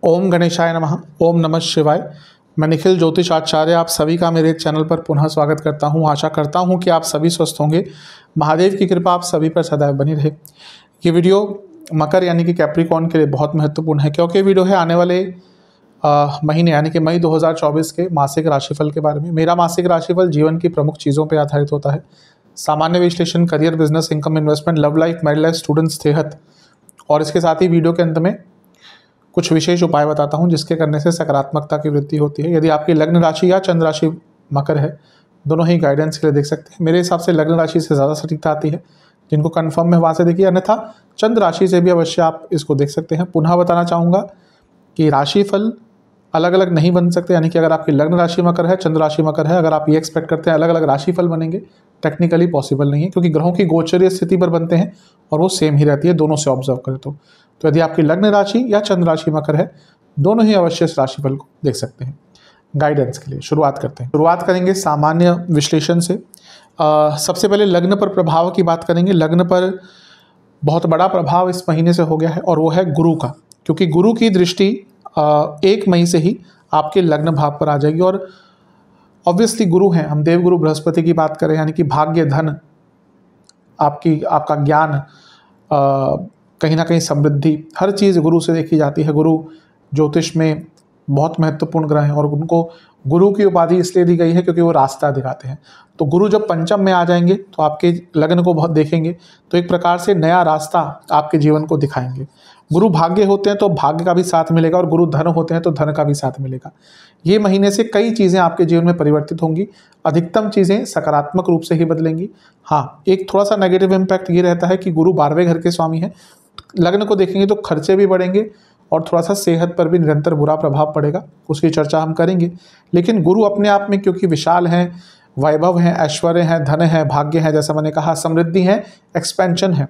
ओम गणेशाय नमः। ओम नमः शिवाय। मैं निखिल ज्योतिष आचार्य आप सभी का मेरे चैनल पर पुनः स्वागत करता हूं। आशा करता हूं कि आप सभी स्वस्थ होंगे। महादेव की कृपा आप सभी पर सदैव बनी रहे। ये वीडियो मकर यानी कि कैप्रिकॉर्न के लिए बहुत महत्वपूर्ण है, क्योंकि वीडियो है आने वाले महीने यानी कि मई 2024 के मासिक राशिफल के बारे में। मेरा मासिक राशिफल जीवन की प्रमुख चीज़ों पर आधारित होता है। सामान्य विश्लेषण, career, business, income, investment, love life, married life, students, सेहत और इसके साथ ही वीडियो के अंत में कुछ विशेष उपाय बताता हूं जिसके करने से सकारात्मकता की वृद्धि होती है। यदि आपकी लग्न राशि या चंद्र राशि मकर है, दोनों ही गाइडेंस के लिए देख सकते हैं। मेरे हिसाब से लग्न राशि से ज़्यादा सटीकता आती है। जिनको कंफर्म है वहाँ से देखिए, अन्यथा चंद्र राशि से भी अवश्य आप इसको देख सकते हैं। पुनः बताना चाहूँगा कि राशिफल अलग अलग नहीं बन सकते, यानी कि अगर आपकी लग्न राशि मकर है, चंद्र राशि मकर है, अगर आप ये एक्सपेक्ट करते हैं अलग अलग राशिफल बनेंगे, टेक्निकली पॉसिबल नहीं है, क्योंकि ग्रहों की गोचरीय स्थिति पर बनते हैं और वो सेम ही रहती है दोनों से ऑब्जर्व करें तो यदि आपकी लग्न राशि या चंद्र राशि मकर है, दोनों ही अवश्य इस राशिफल को देख सकते हैं। गाइडेंस के लिए शुरुआत करते हैं। शुरुआत करेंगे सामान्य विश्लेषण से। सबसे पहले लग्न पर प्रभाव की बात करेंगे। लग्न पर बहुत बड़ा प्रभाव इस महीने से हो गया है और वो है गुरु का, क्योंकि गुरु की दृष्टि 1 मई से ही आपके लग्न भाव पर आ जाएगी। और ऑब्वियसली गुरु हैं, हम देवगुरु बृहस्पति की बात करें, यानी कि भाग्य, धन, आपका ज्ञान, कहीं ना कहीं समृद्धि, हर चीज़ गुरु से देखी जाती है। गुरु ज्योतिष में बहुत महत्वपूर्ण ग्रह हैं और उनको गुरु की उपाधि इसलिए दी गई है क्योंकि वो रास्ता दिखाते हैं। तो गुरु जब पंचम में आ जाएंगे तो आपके लग्न को बहुत देखेंगे, तो एक प्रकार से नया रास्ता आपके जीवन को दिखाएंगे। गुरु भाग्य होते हैं तो भाग्य का भी साथ मिलेगा, और गुरु धन होते हैं तो धन का भी साथ मिलेगा। ये महीने से कई चीज़ें आपके जीवन में परिवर्तित होंगी। अधिकतम चीज़ें सकारात्मक रूप से ही बदलेंगी। हाँ, एक थोड़ा सा नेगेटिव इम्पैक्ट ये रहता है कि गुरु 12वें घर के स्वामी हैं। लग्न को देखेंगे तो खर्चे भी बढ़ेंगे और थोड़ा सा सेहत पर भी निरंतर बुरा प्रभाव पड़ेगा, उसकी चर्चा हम करेंगे। लेकिन गुरु अपने आप में क्योंकि विशाल हैं, वैभव हैं, ऐश्वर्य हैं, धन है, भाग्य है, जैसा मैंने कहा, समृद्धि है, एक्सपेंशन है,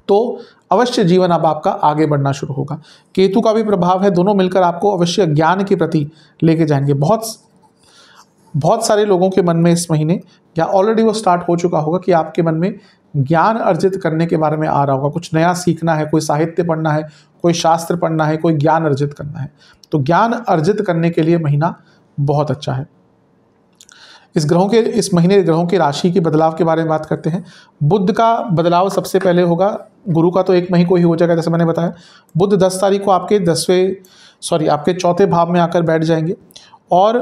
तो अवश्य जीवन अब आपका आगे बढ़ना शुरू होगा। केतु का भी प्रभाव है, दोनों मिलकर आपको अवश्य ज्ञान के प्रति लेके जाएंगे। बहुत सारे लोगों के मन में इस महीने, या ऑलरेडी वो स्टार्ट हो चुका होगा, कि आपके मन में ज्ञान अर्जित करने के बारे में आ रहा होगा। कुछ नया सीखना है, कोई साहित्य पढ़ना है, कोई शास्त्र पढ़ना है, कोई ज्ञान अर्जित करना है। तो ज्ञान अर्जित करने के लिए महीना बहुत अच्छा है। इस महीने ग्रहों की राशि के बदलाव के बारे में बात करते हैं। बुध का बदलाव सबसे पहले होगा। गुरु का तो 1 मई को ही हो जाएगा, जैसे मैंने बताया। बुध 10 तारीख को आपके चौथे भाव में आकर बैठ जाएंगे और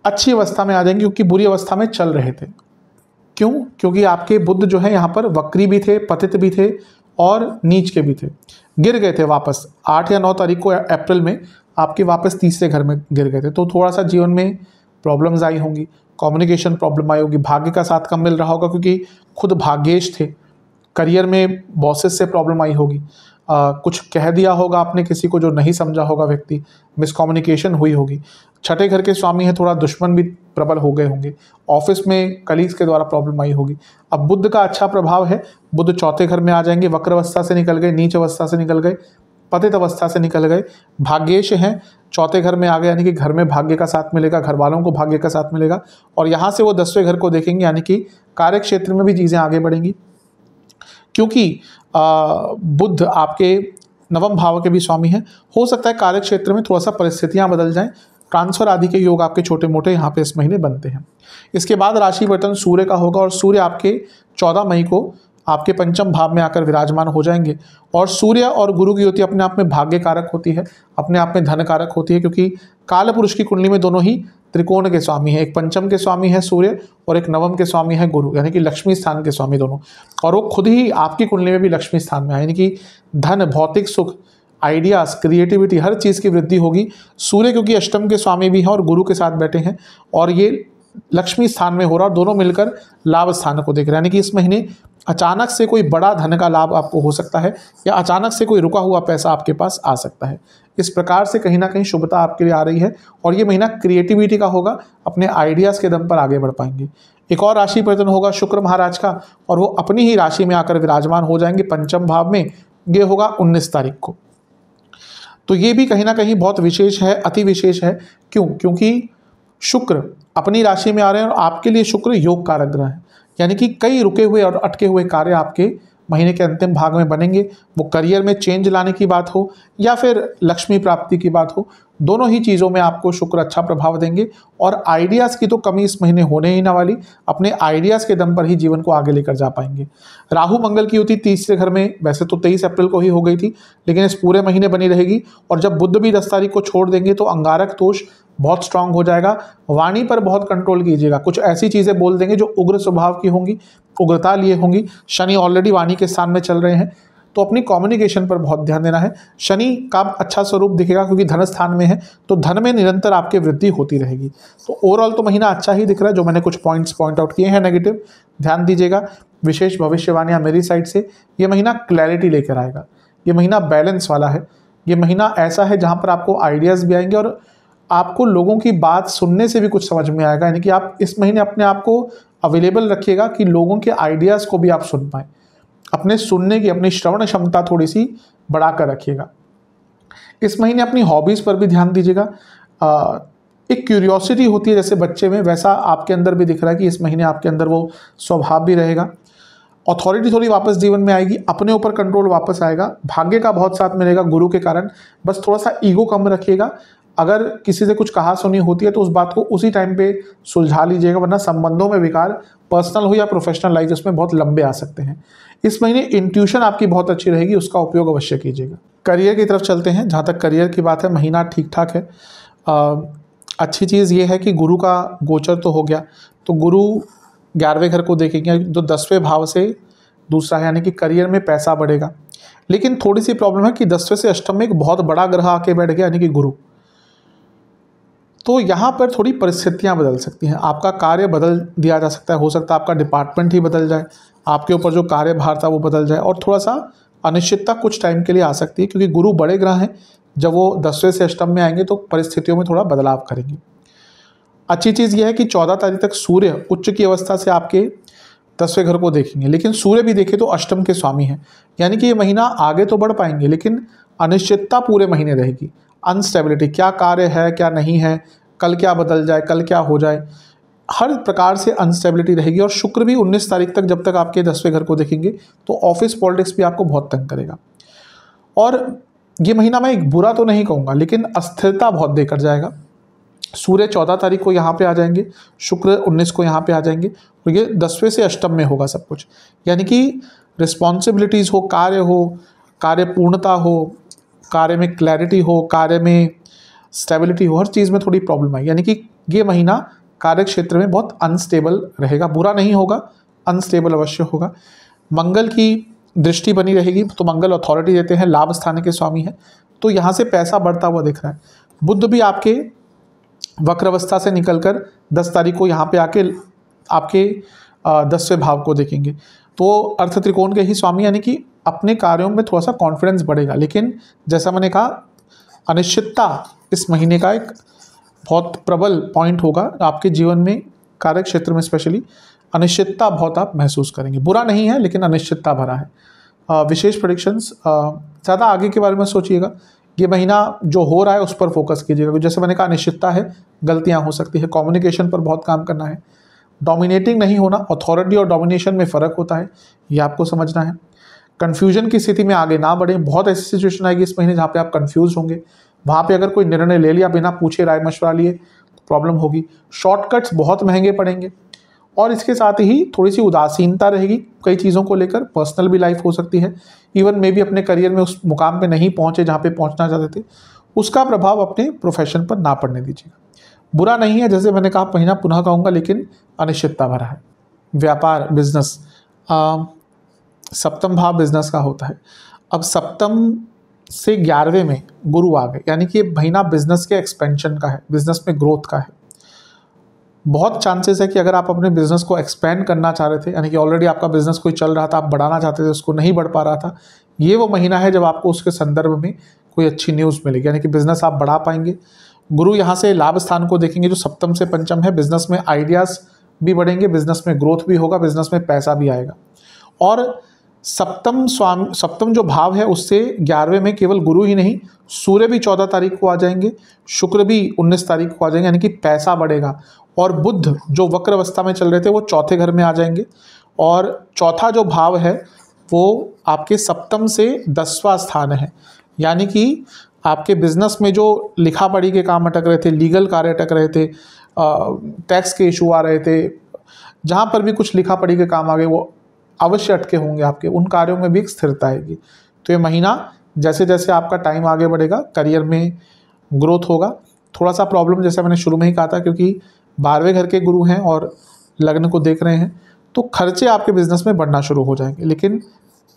अच्छी अवस्था में आ जाएंगे, क्योंकि बुरी अवस्था में चल रहे थे। क्यों? क्योंकि आपके बुध जो है यहाँ पर वक्री भी थे, पतित भी थे और नीच के भी थे। गिर गए थे वापस 8 या 9 तारीख को अप्रैल में आपके वापस तीसरे घर में गिर गए थे। तो थोड़ा सा जीवन में प्रॉब्लम्स आई होंगी, कम्युनिकेशन प्रॉब्लम आई होगी, भाग्य का साथ कम मिल रहा होगा क्योंकि खुद भाग्येश थे। करियर में बॉसेस से प्रॉब्लम आई होगी, कुछ कह दिया होगा आपने किसी को जो नहीं समझा होगा व्यक्ति, मिसकम्युनिकेशन हुई होगी। छठे घर के स्वामी है, थोड़ा दुश्मन भी प्रबल हो गए होंगे। ऑफिस में कलीग्स के द्वारा प्रॉब्लम आई होगी। अब बुध का अच्छा प्रभाव है, बुध चौथे घर में आ जाएंगे, वक्र अवस्था से निकल गए, नीच अवस्था से निकल गए, पतित अवस्था से निकल गए, भाग्येश हैं, चौथे घर में आ गए, यानी कि घर में भाग्य का साथ मिलेगा, घर वालों को भाग्य का साथ मिलेगा। और यहाँ से वो 10वें घर को देखेंगे, यानी कि कार्य क्षेत्र में भी चीज़ें आगे बढ़ेंगी, क्योंकि बुध आपके 9वें भाव के भी स्वामी हैं। हो सकता है कार्य क्षेत्र में थोड़ा सा परिस्थितियां बदल जाएं, ट्रांसफर आदि के योग आपके छोटे मोटे यहाँ पे इस महीने बनते हैं। इसके बाद राशि परिवर्तन सूर्य का होगा और सूर्य आपके 14 मई को आपके पंचम भाव में आकर विराजमान हो जाएंगे। और सूर्य और गुरु की युति अपने आप में भाग्य कारक होती है, अपने आप में धन कारक होती है, क्योंकि काल पुरुष की कुंडली में दोनों ही त्रिकोण के स्वामी हैं। एक पंचम के स्वामी है सूर्य और एक 9वें के स्वामी है गुरु, यानी कि लक्ष्मी स्थान के स्वामी दोनों। और वो खुद ही आपकी कुंडली में भी लक्ष्मी स्थान में आए, यानी कि धन, भौतिक सुख, आइडियाज, क्रिएटिविटी, हर चीज़ की वृद्धि होगी। सूर्य क्योंकि अष्टम के स्वामी भी हैं और गुरु के साथ बैठे हैं, और ये लक्ष्मी स्थान में हो रहा, और दोनों मिलकर लाभ स्थान को देख रहे हैं। यानी कि इस महीने अचानक से कोई बड़ा धन का लाभ आपको हो सकता है, या अचानक से कोई रुका हुआ पैसा आपके पास आ सकता है। इस प्रकार से कहीं ना कहीं शुभता आपके लिए आ रही है, और ये महीना क्रिएटिविटी का होगा, अपने आइडियाज़ के दम पर आगे बढ़ पाएंगे। एक और राशि परिवर्तन होगा शुक्र महाराज का, और वो अपनी ही राशि में आकर विराजमान हो जाएंगे पंचम भाव में। ये होगा 19 तारीख को। तो ये भी कहीं ना कहीं बहुत विशेष है, अति विशेष है। क्यों? क्योंकि शुक्र अपनी राशि में आ रहे हैं और आपके लिए शुक्र योग कारक ग्रह है, यानी कि कई रुके हुए और अटके हुए कार्य आपके महीने के अंतिम भाग में बनेंगे। वो करियर में चेंज लाने की बात हो या फिर लक्ष्मी प्राप्ति की बात हो, दोनों ही चीज़ों में आपको शुक्र अच्छा प्रभाव देंगे। और आइडियाज़ की तो कमी इस महीने होने ही ना वाली, अपने आइडियाज़ के दम पर ही जीवन को आगे लेकर जा पाएंगे। राहु मंगल की युति तीसरे घर में वैसे तो 23 अप्रैल को ही हो गई थी, लेकिन इस पूरे महीने बनी रहेगी। और जब बुध भी 10 तारीख को छोड़ देंगे तो अंगारक दोष बहुत स्ट्रांग हो जाएगा। वाणी पर बहुत कंट्रोल कीजिएगा, कुछ ऐसी चीज़ें बोल देंगे जो उग्र स्वभाव की होंगी, उग्रता लिए होंगी। शनि ऑलरेडी वाणी के स्थान में चल रहे हैं, तो अपनी कम्युनिकेशन पर बहुत ध्यान देना है। शनि का अच्छा स्वरूप दिखेगा क्योंकि धन स्थान में है, तो धन में निरंतर आपके वृद्धि होती रहेगी। तो ओवरऑल तो महीना अच्छा ही दिख रहा है। जो मैंने कुछ पॉइंट्स पॉइंट आउट किए हैं नेगेटिव, ध्यान दीजिएगा। विशेष भविष्यवाणियाँ मेरी साइड से, ये महीना क्लैरिटी लेकर आएगा, ये महीना बैलेंस वाला है, ये महीना ऐसा है जहाँ पर आपको आइडियाज़ भी आएंगे और आपको लोगों की बात सुनने से भी कुछ समझ में आएगा। यानी कि आप इस महीने अपने आप को अवेलेबल रखिएगा कि लोगों के आइडियाज़ को भी आप सुन पाएँ। अपने सुनने की, अपनी श्रवण क्षमता थोड़ी सी बढ़ाकर रखिएगा। इस महीने अपनी हॉबीज़ पर भी ध्यान दीजिएगा। एक क्यूरियोसिटी होती है जैसे बच्चे में, वैसा आपके अंदर भी दिख रहा है कि इस महीने आपके अंदर वो स्वभाव भी रहेगा। अथॉरिटी थोड़ी वापस जीवन में आएगी, अपने ऊपर कंट्रोल वापस आएगा। भाग्य का बहुत साथ मिलेगा गुरु के कारण। बस थोड़ा सा ईगो कम रखिएगा। अगर किसी से कुछ कहा सुनी होती है तो उस बात को उसी टाइम पे सुलझा लीजिएगा, वरना संबंधों में विकार, पर्सनल हो या प्रोफेशनल लाइफ, इसमें बहुत लंबे आ सकते हैं। इस महीने इंट्यूशन आपकी बहुत अच्छी रहेगी, उसका उपयोग अवश्य कीजिएगा। करियर की तरफ चलते हैं। जहाँ तक करियर की बात है, महीना ठीक ठाक है। अच्छी चीज़ ये है कि गुरु का गोचर तो हो गया, तो गुरु 11वें घर को देखेंगे जो 10वें भाव से दूसरा है, यानी कि करियर में पैसा बढ़ेगा। लेकिन थोड़ी सी प्रॉब्लम है कि 10वें से अष्टम में एक बहुत बड़ा ग्रह आके बैठ गया, यानी कि गुरु। तो यहाँ पर थोड़ी परिस्थितियाँ बदल सकती हैं, आपका कार्य बदल दिया जा सकता है, हो सकता है आपका डिपार्टमेंट ही बदल जाए, आपके ऊपर जो कार्यभार था वो बदल जाए, और थोड़ा सा अनिश्चितता कुछ टाइम के लिए आ सकती है क्योंकि गुरु बड़े ग्रह हैं। जब वो 10वें से अष्टम में आएंगे तो परिस्थितियों में थोड़ा बदलाव करेंगे। अच्छी चीज़ यह है कि 14 तारीख तक सूर्य उच्च की अवस्था से आपके 10वें घर को देखेंगे, लेकिन सूर्य भी देखे तो अष्टम के स्वामी हैं, यानी कि ये महीना आगे तो बढ़ पाएंगे लेकिन अनिश्चितता पूरे महीने रहेगी। अनस्टेबिलिटी, क्या कार्य है क्या नहीं है, कल क्या बदल जाए, कल क्या हो जाए, हर प्रकार से अनस्टेबिलिटी रहेगी। और शुक्र भी 19 तारीख तक जब तक आपके 10वें घर को देखेंगे तो ऑफिस पॉलिटिक्स भी आपको बहुत तंग करेगा। और ये महीना मैं एक बुरा तो नहीं कहूँगा, लेकिन अस्थिरता बहुत देकर जाएगा। सूर्य 14 तारीख को यहाँ पे आ जाएंगे, शुक्र 19 को यहाँ पे आ जाएंगे, और ये 10वें से अष्टम में होगा सब कुछ। यानी कि रिस्पॉन्सिबिलिटीज़ हो, कार्य पूर्णता हो, कार्य में क्लैरिटी हो, कार्य में स्टेबिलिटी हो, हर चीज़ में थोड़ी प्रॉब्लम आई। यानी कि ये महीना कार्य क्षेत्र में बहुत अनस्टेबल रहेगा। बुरा नहीं होगा, अनस्टेबल अवश्य होगा। मंगल की दृष्टि बनी रहेगी, तो मंगल अथॉरिटी देते हैं, लाभ स्थान के स्वामी हैं, तो यहाँ से पैसा बढ़ता हुआ दिख रहा है। बुध भी आपके वक्र अवस्था से निकलकर 10 तारीख को यहाँ पे आके आपके 10वें भाव को देखेंगे, तो अर्थ त्रिकोण के ही स्वामी, यानी कि अपने कार्यों में थोड़ा सा कॉन्फिडेंस बढ़ेगा। लेकिन जैसा मैंने कहा, अनिश्चितता इस महीने का एक बहुत प्रबल पॉइंट होगा आपके जीवन में। कार्य क्षेत्र में स्पेशली अनिश्चितता बहुत आप महसूस करेंगे। बुरा नहीं है लेकिन अनिश्चितता भरा है। विशेष प्रेडिक्शंस, ज़्यादा आगे के बारे में सोचिएगा। ये महीना जो हो रहा है उस पर फोकस कीजिएगा। जैसे मैंने कहा, अनिश्चितता है, गलतियाँ हो सकती है, कम्युनिकेशन पर बहुत काम करना है, डोमिनेटिंग नहीं होना। अथॉरिटी और डोमिनेशन में फ़र्क होता है, ये आपको समझना है। कन्फ्यूजन की स्थिति में आगे ना बढ़ें। बहुत ऐसी सिचुएशन आएगी इस महीने जहाँ पे आप कंफ्यूज होंगे, वहाँ पे अगर कोई निर्णय ले लिया बिना पूछे, राय मशवरा लिए, तो प्रॉब्लम होगी। शॉर्टकट्स बहुत महंगे पड़ेंगे, और इसके साथ ही थोड़ी सी उदासीनता रहेगी कई चीज़ों को लेकर। पर्सनल भी लाइफ हो सकती है, इवन मे भी अपने करियर में उस मुकाम पे नहीं पहुँचे जहाँ पे पहुँचना चाहते थे, उसका प्रभाव अपने प्रोफेशन पर ना पड़ने दीजिएगा। बुरा नहीं है, जैसे मैंने कहा, महीना पुनः कहूँगा, लेकिन अनिश्चितता भरा है। व्यापार, बिजनेस, सप्तम भाव बिजनेस का होता है। अब सप्तम से 11वें में गुरु आ गए, यानी कि ये महीना बिजनेस के एक्सपेंशन का है, बिजनेस में ग्रोथ का है। बहुत चांसेस है कि अगर आप अपने बिजनेस को एक्सपेंड करना चाह रहे थे, यानी कि ऑलरेडी आपका बिजनेस कोई चल रहा था, आप बढ़ाना चाहते थे, उसको नहीं बढ़ पा रहा था, ये वो महीना है जब आपको उसके संदर्भ में कोई अच्छी न्यूज़ मिलेगी, यानी कि बिजनेस आप बढ़ा पाएंगे। गुरु यहाँ से लाभ स्थान को देखेंगे जो सप्तम से पंचम है। बिजनेस में आइडियाज़ भी बढ़ेंगे, बिजनेस में ग्रोथ भी होगा, बिजनेस में पैसा भी आएगा। और सप्तम जो भाव है उससे 11वें में केवल गुरु ही नहीं, सूर्य भी 14 तारीख को आ जाएंगे, शुक्र भी 19 तारीख को आ जाएंगे, यानी कि पैसा बढ़ेगा। और बुध जो वक्र अवस्था में चल रहे थे वो चौथे घर में आ जाएंगे, और चौथा जो भाव है वो आपके सप्तम से 10वां स्थान है। यानी कि आपके बिजनेस में जो लिखा पढ़ी के काम अटक रहे थे, लीगल कार्य अटक रहे थे, टैक्स के इशू आ रहे थे, जहाँ पर भी कुछ लिखा पढ़ी के काम आ गए वो अवश्य अटके होंगे आपके, उन कार्यों में भी एक स्थिरता आएगी। तो ये महीना जैसे जैसे आपका टाइम आगे बढ़ेगा करियर में ग्रोथ होगा। थोड़ा सा प्रॉब्लम जैसे मैंने शुरू में ही कहा था, क्योंकि 12वें घर के गुरु हैं और लग्न को देख रहे हैं, तो खर्चे आपके बिजनेस में बढ़ना शुरू हो जाएंगे। लेकिन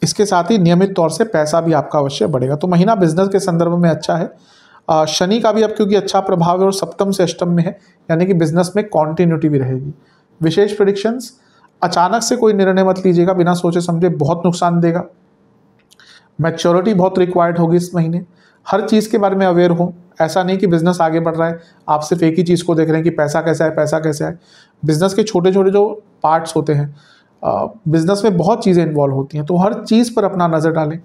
इसके साथ ही नियमित तौर से पैसा भी आपका अवश्य बढ़ेगा। तो महीना बिजनेस के संदर्भ में अच्छा है। शनि का भी अब क्योंकि अच्छा प्रभाव है और सप्तम से अष्टम में है, यानी कि बिजनेस में कॉन्टिन्यूटी भी रहेगी। विशेष प्रेडिक्शंस, अचानक से कोई निर्णय मत लीजिएगा, बिना सोचे समझे, बहुत नुकसान देगा। मैच्योरिटी बहुत रिक्वायर्ड होगी इस महीने। हर चीज़ के बारे में अवेयर हो, ऐसा नहीं कि बिजनेस आगे बढ़ रहा है आप सिर्फ एक ही चीज़ को देख रहे हैं कि पैसा कैसा है, पैसा कैसा है। बिजनेस के छोटे छोटे जो पार्ट्स होते हैं, बिजनेस में बहुत चीज़ें इन्वॉल्व होती हैं, तो हर चीज़ पर अपना नज़र डालें।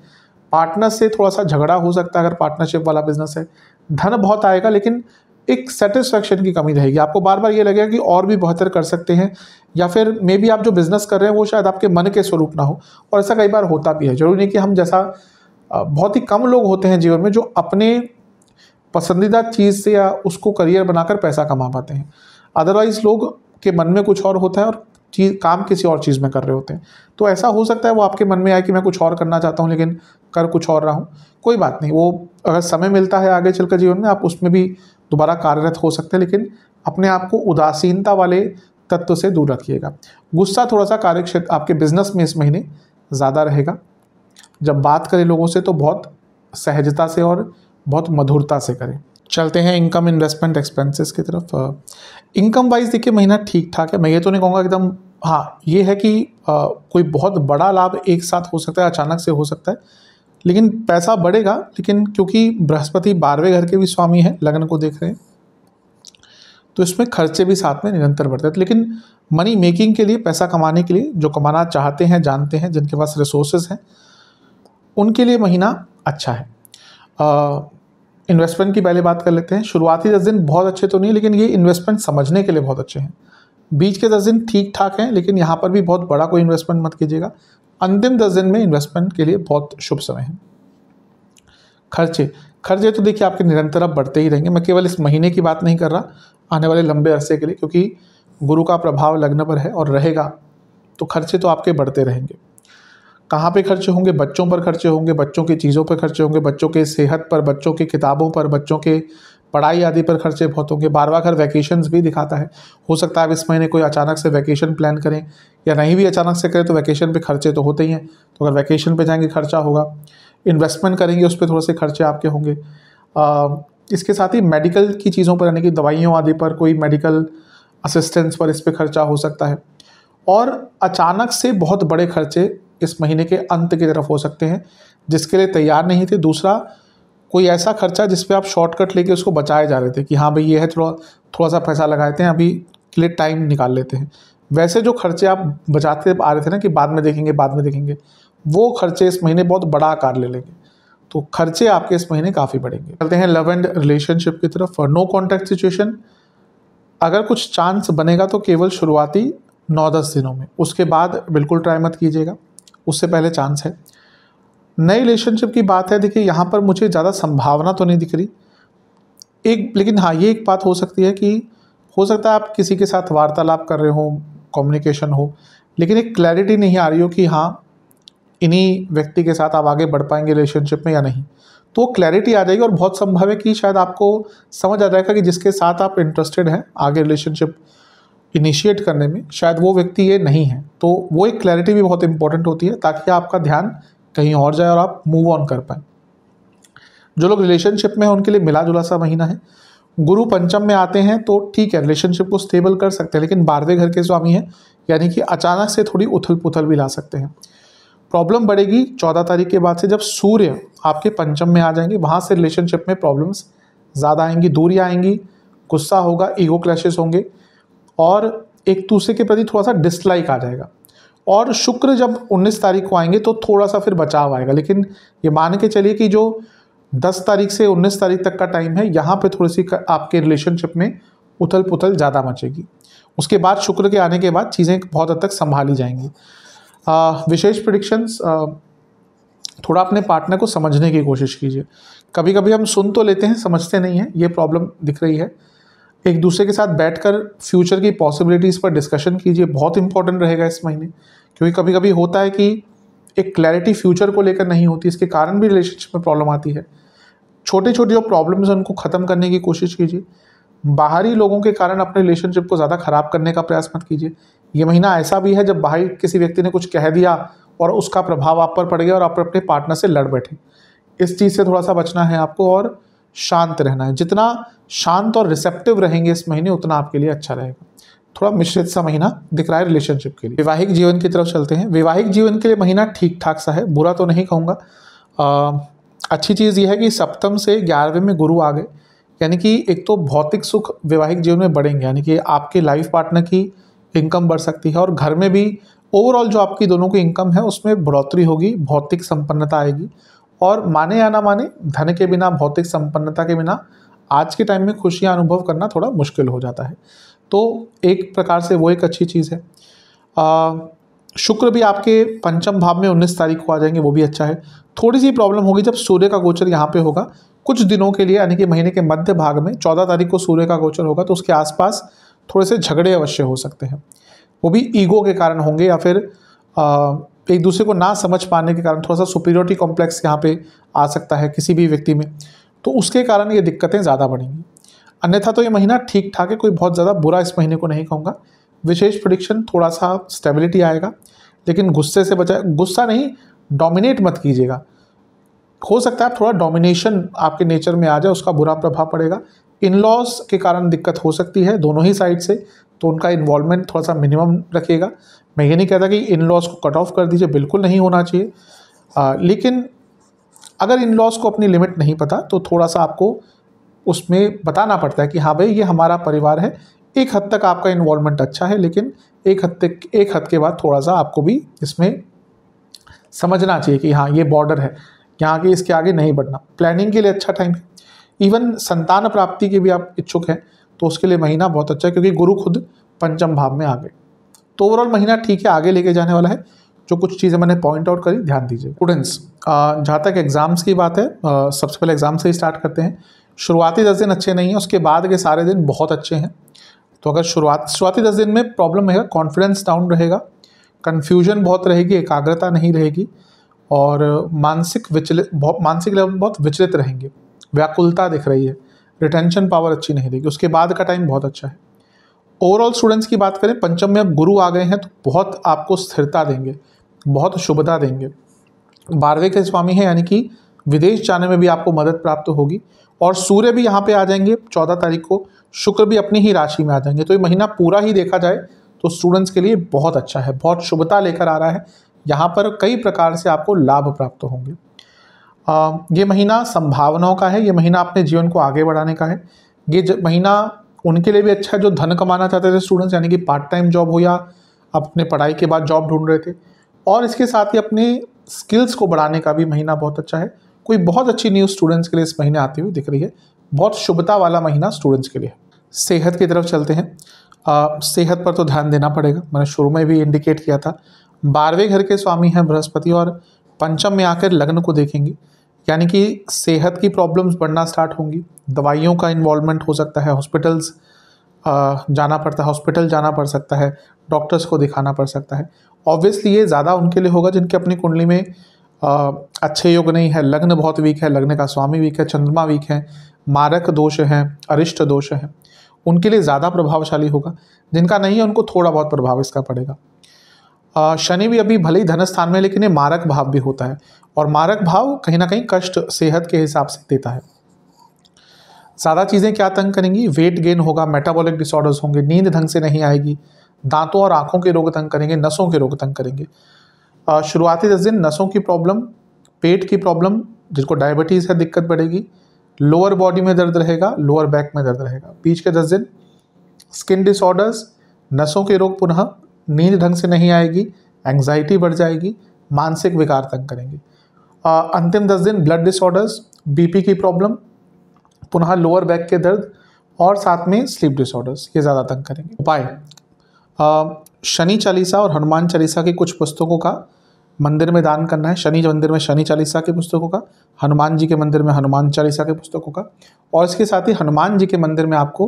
पार्टनर से थोड़ा सा झगड़ा हो सकता है अगर पार्टनरशिप वाला बिजनेस है। धन बहुत आएगा लेकिन एक सेटिस्फैक्शन की कमी रहेगी, आपको बार बार ये लगेगा कि और भी बेहतर कर सकते हैं, या फिर मे बी आप जो बिजनेस कर रहे हैं वो शायद आपके मन के स्वरूप ना हो। और ऐसा कई बार होता भी है, जरूरी नहीं कि हम जैसा, बहुत ही कम लोग होते हैं जीवन में जो अपने पसंदीदा चीज़ से या उसको करियर बनाकर पैसा कमा पाते हैं। अदरवाइज लोग के मन में कुछ और होता है और काम किसी और चीज़ में कर रहे होते हैं। तो ऐसा हो सकता है वो आपके मन में आए कि मैं कुछ और करना चाहता हूँ लेकिन कर कुछ और रहा हूँ। कोई बात नहीं, वो अगर समय मिलता है आगे चलकर जीवन में आप उसमें भी दोबारा कार्यरत हो सकते हैं, लेकिन अपने आप को उदासीनता वाले तत्व से दूर रखिएगा। गुस्सा थोड़ा सा कार्यक्षेत्र आपके बिजनेस में इस महीने ज़्यादा रहेगा। जब बात करें लोगों से तो बहुत सहजता से और बहुत मधुरता से करें। चलते हैं इनकम, इन्वेस्टमेंट, एक्सपेंसेस की तरफ। इनकम वाइज देखिए महीना ठीक ठाक है। मैं ये तो नहीं कहूँगा एकदम, हाँ ये है कि कोई बहुत बड़ा लाभ एक साथ हो सकता है, अचानक से हो सकता है, लेकिन पैसा बढ़ेगा। लेकिन क्योंकि बृहस्पति 12वें घर के भी स्वामी हैं, लग्न को देख रहे हैं, तो इसमें खर्चे भी साथ में निरंतर बढ़ते हैं। लेकिन मनी मेकिंग के लिए, पैसा कमाने के लिए, जो कमाना चाहते हैं, जानते हैं, जिनके पास रिसोर्सेज हैं, उनके लिए महीना अच्छा है। इन्वेस्टमेंट की पहले बात कर लेते हैं। शुरुआती 10 दिन बहुत अच्छे तो नहीं, लेकिन ये इन्वेस्टमेंट समझने के लिए बहुत अच्छे हैं। बीच के 10 दिन ठीक ठाक हैं, लेकिन यहाँ पर भी बहुत बड़ा कोई इन्वेस्टमेंट मत कीजिएगा। अंतिम 10 दिन में इन्वेस्टमेंट के लिए बहुत शुभ समय है। खर्चे तो देखिए आपके निरंतर अब बढ़ते ही रहेंगे। मैं केवल इस महीने की बात नहीं कर रहा, आने वाले लंबे अरसे के लिए, क्योंकि गुरु का प्रभाव लग्न पर है और रहेगा, तो खर्चे तो आपके बढ़ते रहेंगे। कहाँ पे खर्चे होंगे? बच्चों पर खर्चे होंगे, बच्चों की चीज़ों पर खर्चे होंगे, बच्चों के सेहत पर, बच्चों की किताबों पर, बच्चों के पढ़ाई आदि पर खर्चे बहुत होंगे। 12वां घर वैकेशंस भी दिखाता है। हो सकता है आप इस महीने कोई अचानक से वैकेशन प्लान करें, या नहीं भी अचानक से करें तो वैकेशन पे खर्चे तो होते ही हैं। तो अगर वैकेशन पे जाएंगे खर्चा होगा, इन्वेस्टमेंट करेंगे उस पर थोड़े से खर्चे आपके होंगे। इसके साथ ही मेडिकल की चीज़ों पर, यानी कि दवाइयों आदि पर, कोई मेडिकल असिस्टेंस पर, इस पर खर्चा हो सकता है। और अचानक से बहुत बड़े खर्चे इस महीने के अंत की तरफ हो सकते हैं, जिसके लिए तैयार नहीं थे। दूसरा, कोई ऐसा खर्चा जिस पे आप शॉर्टकट लेके उसको बचाए जा रहे थे कि हाँ भाई ये है, थोड़ा सा पैसा लगाते हैं, अभी के लिए टाइम निकाल लेते हैं। वैसे जो खर्चे आप बचाते आ रहे थे ना कि बाद में देखेंगे, वो खर्चे इस महीने बहुत बड़ा आकार ले लेंगे। तो खर्चे आपके इस महीने काफ़ी बढ़ेंगे। चलते हैं लव एंड रिलेशनशिप की तरफ। नो कॉन्टैक्ट सिचुएशन, अगर कुछ चांस बनेगा तो केवल शुरुआती 9-10 दिनों में, उसके बाद बिल्कुल ट्राई मत कीजिएगा, उससे पहले चांस है। नई रिलेशनशिप की बात है, देखिए यहाँ पर मुझे ज़्यादा संभावना तो नहीं दिख रही लेकिन हाँ ये एक बात हो सकती है कि हो सकता है आप किसी के साथ वार्तालाप कर रहे हो, कम्युनिकेशन हो, लेकिन एक क्लैरिटी नहीं आ रही हो कि हाँ इन्हीं व्यक्ति के साथ आप आगे बढ़ पाएंगे रिलेशनशिप में या नहीं। तो क्लैरिटी आ जाएगी और बहुत संभव है कि शायद आपको समझ आ जाएगा कि जिसके साथ आप इंटरेस्टेड हैं आगे रिलेशनशिप इनिशिएट करने में, शायद वो व्यक्ति ये नहीं है। तो वो एक क्लैरिटी भी बहुत इंपॉर्टेंट होती है, ताकि आपका ध्यान कहीं और जाए और आप मूव ऑन कर पाएँ। जो लोग रिलेशनशिप में हैं उनके लिए मिला जुला सा महीना है। गुरु पंचम में आते हैं तो ठीक है, रिलेशनशिप को स्टेबल कर सकते हैं, लेकिन 12वें घर के स्वामी हैं, यानी कि अचानक से थोड़ी उथल पुथल भी ला सकते हैं। प्रॉब्लम बढ़ेगी 14 तारीख के बाद से, जब सूर्य आपके पंचम में आ जाएंगे, वहाँ से रिलेशनशिप में प्रॉब्लम्स ज़्यादा आएंगी, दूरियाँ आएंगी, गुस्सा होगा, ईगो क्लैशेस होंगे और एक दूसरे के प्रति थोड़ा सा डिसलाइक आ जाएगा। और शुक्र जब 19 तारीख को आएंगे तो थोड़ा सा फिर बचाव आएगा, लेकिन ये मान के चलिए कि जो 10 तारीख से 19 तारीख तक का टाइम है, यहाँ पे थोड़ी सी आपके रिलेशनशिप में उथल पुथल ज़्यादा मचेगी। उसके बाद शुक्र के आने के बाद चीज़ें बहुत हद तक संभाली जाएंगी। विशेष प्रेडिक्शंस, थोड़ा अपने पार्टनर को समझने की कोशिश कीजिए। कभी कभी हम सुन तो लेते हैं, समझते नहीं हैं, ये प्रॉब्लम दिख रही है। एक दूसरे के साथ बैठकर फ्यूचर की पॉसिबिलिटीज़ पर डिस्कशन कीजिए, बहुत इंपॉर्टेंट रहेगा इस महीने। क्योंकि कभी कभी होता है कि एक क्लैरिटी फ्यूचर को लेकर नहीं होती, इसके कारण भी रिलेशनशिप में प्रॉब्लम आती है। छोटे छोटे जो प्रॉब्लम्स हैं उनको ख़त्म करने की कोशिश कीजिए। बाहरी लोगों के कारण अपने रिलेशनशिप को ज़्यादा ख़राब करने का प्रयास मत कीजिए। ये महीना ऐसा भी है जब बाहर किसी व्यक्ति ने कुछ कह दिया और उसका प्रभाव आप पर पड़ गया और आप अपने पार्टनर से लड़ बैठे। इस चीज़ से थोड़ा सा बचना है आपको और शांत रहना है। जितना शांत और रिसेप्टिव रहेंगे इस महीने उतना आपके लिए अच्छा रहेगा। थोड़ा मिश्रित सा महीना दिख रहा है रिलेशनशिप के लिए। वैवाहिक जीवन की तरफ चलते हैं। वैवाहिक जीवन के लिए महीना ठीक ठाक सा है, बुरा तो नहीं कहूँगा। अच्छी चीज़ यह है कि सप्तम से 11वें में गुरु आ गए, यानी कि एक तो भौतिक सुख वैवाहिक जीवन में बढ़ेंगे, यानी कि आपके लाइफ पार्टनर की इनकम बढ़ सकती है और घर में भी ओवरऑल जो आपकी दोनों की इनकम है उसमें बढ़ोतरी होगी, भौतिक संपन्नता आएगी। और माने या ना माने, धन के बिना, भौतिक संपन्नता के बिना आज के टाइम में खुशियाँ अनुभव करना थोड़ा मुश्किल हो जाता है। तो एक प्रकार से वो एक अच्छी चीज़ है। शुक्र भी आपके पंचम भाव में 19 तारीख को आ जाएंगे, वो भी अच्छा है। थोड़ी सी प्रॉब्लम होगी जब सूर्य का गोचर यहाँ पे होगा कुछ दिनों के लिए, यानी कि महीने के मध्य भाग में 14 तारीख को सूर्य का गोचर होगा, तो उसके आसपास थोड़े से झगड़े अवश्य हो सकते हैं। वो भी ईगो के कारण होंगे या फिर एक दूसरे को ना समझ पाने के कारण थोड़ा सा सुपीरियरिटी कॉम्प्लेक्स यहाँ पे आ सकता है किसी भी व्यक्ति में, तो उसके कारण ये दिक्कतें ज़्यादा बढ़ेंगी। अन्यथा तो ये महीना ठीक ठाक है, कोई बहुत ज़्यादा बुरा इस महीने को नहीं कहूँगा। विशेष प्रेडिक्शन, थोड़ा सा स्टेबिलिटी आएगा, लेकिन गुस्से से बचाए, गुस्सा नहीं, डोमिनेट मत कीजिएगा। हो सकता है थोड़ा डोमिनेशन आपके नेचर में आ जाए, उसका बुरा प्रभाव पड़ेगा। इन लॉज के कारण दिक्कत हो सकती है दोनों ही साइड से, तो उनका इन्वॉल्वमेंट थोड़ा सा मिनिमम रखिएगा। मैं ये नहीं कहता कि इन लॉज को कट ऑफ कर दीजिए, बिल्कुल नहीं होना चाहिए, लेकिन अगर इन लॉज को अपनी लिमिट नहीं पता तो थोड़ा सा आपको उसमें बताना पड़ता है कि हाँ भाई ये हमारा परिवार है। एक हद तक आपका इन्वॉल्वमेंट अच्छा है, लेकिन एक हद के बाद थोड़ा सा आपको भी इसमें समझना चाहिए कि हाँ ये बॉर्डर है, यहाँ के इसके आगे नहीं बढ़ना। प्लानिंग के लिए अच्छा टाइम है। इवन संतान प्राप्ति के भी आप इच्छुक हैं तो उसके लिए महीना बहुत अच्छा है, क्योंकि गुरु खुद पंचम भाव में आ गए। तो ओवरऑल महीना ठीक है, आगे लेके जाने वाला है। जो कुछ चीज़ें मैंने पॉइंट आउट करी, ध्यान दीजिए। स्टूडेंट्स, जहाँ तक एग्ज़ाम्स की बात है, सबसे पहले एग्ज़ाम से ही स्टार्ट करते हैं। शुरुआती 10 दिन अच्छे नहीं हैं, उसके बाद के सारे दिन बहुत अच्छे हैं। तो अगर शुरुआती 10 दिन में प्रॉब्लम रहेगा, कॉन्फिडेंस डाउन रहेगा, कन्फ्यूजन बहुत रहेगी, एकाग्रता नहीं रहेगी और मानसिक लेवल बहुत विचलित रहेंगे, व्याकुलता दिख रही है, रिटेंशन पावर अच्छी नहीं रहेगी। उसके बाद का टाइम बहुत अच्छा है। ओवरऑल स्टूडेंट्स की बात करें, पंचम में अब गुरु आ गए हैं तो बहुत आपको स्थिरता देंगे, बहुत शुभता देंगे। 12वें के स्वामी हैं, यानी कि विदेश जाने में भी आपको मदद प्राप्त होगी। और सूर्य भी यहाँ पे आ जाएंगे 14 तारीख को, शुक्र भी अपनी ही राशि में आ जाएंगे। तो ये महीना पूरा ही देखा जाए तो स्टूडेंट्स के लिए बहुत अच्छा है, बहुत शुभता लेकर आ रहा है। यहाँ पर कई प्रकार से आपको लाभ प्राप्त होंगे। ये महीना संभावनाओं का है, ये महीना अपने जीवन को आगे बढ़ाने का है। ये महीना उनके लिए भी अच्छा है जो धन कमाना चाहते थे स्टूडेंट्स, यानी कि पार्ट टाइम जॉब हो या अपने पढ़ाई के बाद जॉब ढूंढ रहे थे। और इसके साथ ही अपने स्किल्स को बढ़ाने का भी महीना बहुत अच्छा है। कोई बहुत अच्छी न्यूज़ स्टूडेंट्स के लिए इस महीने आती हुई दिख रही है। बहुत शुभता वाला महीना स्टूडेंट्स के लिए। सेहत की तरफ चलते हैं। सेहत पर तो ध्यान देना पड़ेगा, मैंने शुरू में भी इंडिकेट किया था। 12वें घर के स्वामी हैं बृहस्पति और पंचम में आकर लग्न को देखेंगे, यानी कि सेहत की प्रॉब्लम्स बढ़ना स्टार्ट होंगी। दवाइयों का इन्वॉल्वमेंट हो सकता है, हॉस्पिटल जाना पड़ सकता है, डॉक्टर्स को दिखाना पड़ सकता है। ऑब्वियसली ये ज़्यादा उनके लिए होगा जिनके अपनी कुंडली में अच्छे योग नहीं है, लग्न बहुत वीक है, लग्न का स्वामी वीक है, चंद्रमा वीक है, मारक दोष हैं, अरिष्ट दोष हैं, उनके लिए ज़्यादा प्रभावशाली होगा। जिनका नहीं है उनको थोड़ा बहुत प्रभाव इसका पड़ेगा। शनि भी अभी भले ही धन स्थान में, लेकिन ये मारक भाव भी होता है और मारक भाव कहीं ना कहीं कष्ट सेहत के हिसाब से देता है। ज़्यादा चीज़ें क्या तंग करेंगी, वेट गेन होगा, मेटाबॉलिक डिसऑर्डर्स होंगे, नींद ढंग से नहीं आएगी, दांतों और आँखों के रोग तंग करेंगे, नसों के रोग तंग करेंगे। शुरुआती 10 दिन नसों की प्रॉब्लम, पेट की प्रॉब्लम, जिसको डायबिटीज़ है, दिक्कत बढ़ेगी। लोअर बॉडी में दर्द रहेगा, लोअर बैक में दर्द रहेगा। बीच के 10 दिन स्किन डिसऑर्डर्स, नसों के रोग, पुनः नींद ढंग से नहीं आएगी, एंग्जाइटी बढ़ जाएगी, मानसिक विकार तंग करेंगे। अंतिम 10 दिन ब्लड डिसऑर्डर्स, बीपी की प्रॉब्लम, पुनः लोअर बैक के दर्द और साथ में स्लीप डिसऑर्डर्स, ये ज़्यादा तंग करेंगे। उपाय, शनि चालीसा और हनुमान चालीसा की कुछ पुस्तकों का मंदिर में दान करना है। शनि मंदिर में शनि चालीसा की पुस्तकों का, हनुमान जी के मंदिर में हनुमान चालीसा की पुस्तकों का, और इसके साथ ही हनुमान जी के मंदिर में आपको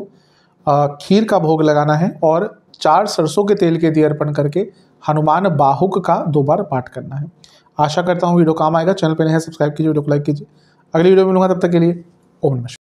खीर का भोग लगाना है और 4 सरसों के तेल के दिए अर्पण करके हनुमान बाहुक का 2 बार पाठ करना है। आशा करता हूँ वीडियो काम आएगा। चैनल पर नए हैं सब्सक्राइब कीजिए, वीडियो को लाइक कीजिए। अगली वीडियो में मिलूंगा, तब तक के लिए ओम नमः शिवाय।